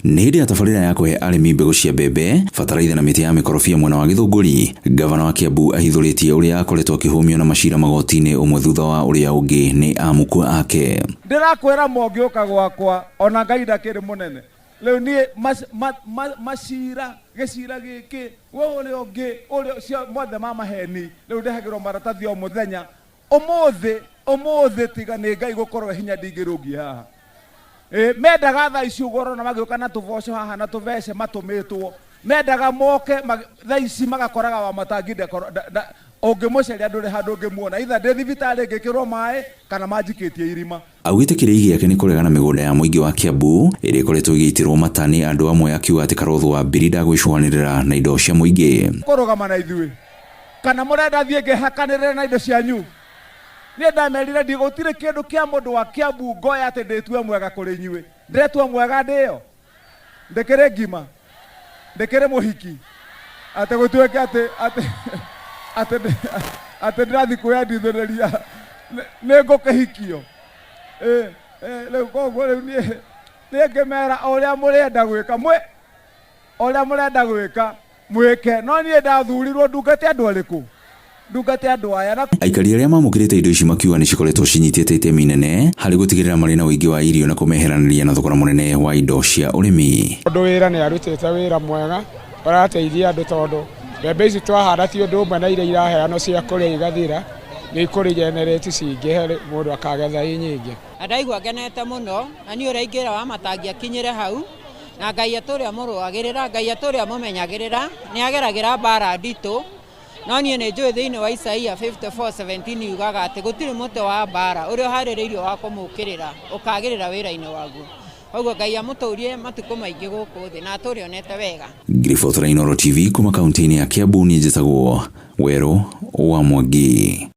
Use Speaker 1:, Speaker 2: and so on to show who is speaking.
Speaker 1: Nĩ hĩndĩ ya tabarĩra ya kũhe arĩmi mbegũ cia mbembe, bataraitha na mĩtĩ ya makorobia mwena wa Githunguri, gavana wa Kiambu ahithũrĩtie ũrĩa akoretwo akĩhũmio na macira magoti-inĩ ũmwe thutha wa ũrĩa ũngĩ nĩ amukũ ake.
Speaker 2: Ndĩrakwĩra mũngĩũka gwakwa ona Ngai ndakĩrĩ mũnene. Rĩu niĩ macira gĩcira gĩkĩ we ũrĩa ũngĩ ũrĩa mothe ma maheni rĩu ndehagĩrwo maratathi o mũthenya ũmũthĩ tiga nĩ Ngai gũkorwo hinya ndingĩrũngia haha. Mendaga thaa ici ũgoro na magĩũka na tũboco haha na tũvece matũmĩtwo mendaga moke thaa ici magakoraga Wamatangi ũngĩmũcaria ndũrĩ handũ ũngĩmuona itha ndĩ thibitarĩ ngĩkĩrwo maĩ kana manjikĩtie irima. Augĩte
Speaker 1: kĩrĩi gĩake nĩ kũregana mĩgũnda ya mũingĩ wa Kiambu ĩrĩa ĩkoretwo ĩgĩitĩrwo mata nĩ andũ amwe, akiuga atĩ Karũthũ wa Mbiri ndagwĩcuanĩrĩra na indo cia mũingĩ.
Speaker 2: Kũrũgama na ithuĩ kana mũrenda thiĩ ngĩhakanĩrĩre na indo cianyu? Niĩ ndamerire ndigũtirĩ kĩndũ kĩa mũndũ wa Kiambu ngoya atĩ ndĩtue mwega kũrĩ inyuĩ. Ndĩretua mwega ndĩyo ndĩkĩrĩ ngima ndĩkĩrĩ mũhiki atĩ gũtuĩke atĩ ndĩrathiĩ kwĩyandithĩrĩria nĩ ngũkĩhikio. Rĩu koguo rĩu niĩ ngĩmera ũrĩa mũrenda gwĩka mwĩke, no niĩ ndathurirwo ndungate andũ arĩkũ? Ndungate andũ aya.
Speaker 1: Aikari arĩa mamũkĩrĩte indo ici makiuga nĩ cikoretwo cinyitĩte itemi inene harĩ gũtigĩrĩra marĩ na ũingĩ wa irio na kũmeheranĩria na thogora mũnene wa indo cia ũrĩmi.
Speaker 3: Ũndũ wĩra nĩ arutĩte wĩra mwega ũrateithia andũ tondũ mbembe ici twahanda ti ũndũ ũmwe na iria iraheanwo cia kũrĩa igathira nĩ ikũrigenerate cingĩhe mũndũ akagetha i nyingĩ.
Speaker 4: Ndaigua ngenete mũno na niĩ ũrĩa ingĩra Wamatangi akinyĩre hau na Ngai atũrĩa mũrũagĩrĩra, Ngai atũrĩa mũmenyagĩrĩra, nĩ ageragĩra mbara nditũ. No niĩ nĩ njũĩ thĩinĩ wa Isaia 54:17 yugaga atĩ gũtirĩ mũtĩ wa mbara ũrĩa ũharĩrĩirio wa kũmũkĩrĩra ũkagĩrĩra wĩra-inĩ waguo. Koguo Ngai amũtũrie matukũ maingĩ gũkũ thĩ na atũrĩa onete wega.
Speaker 1: Ngiribotora Inooro TV kuma kaunti-inĩ ya Kiambu, niĩ njĩtagwo Werũ wa Mwangi.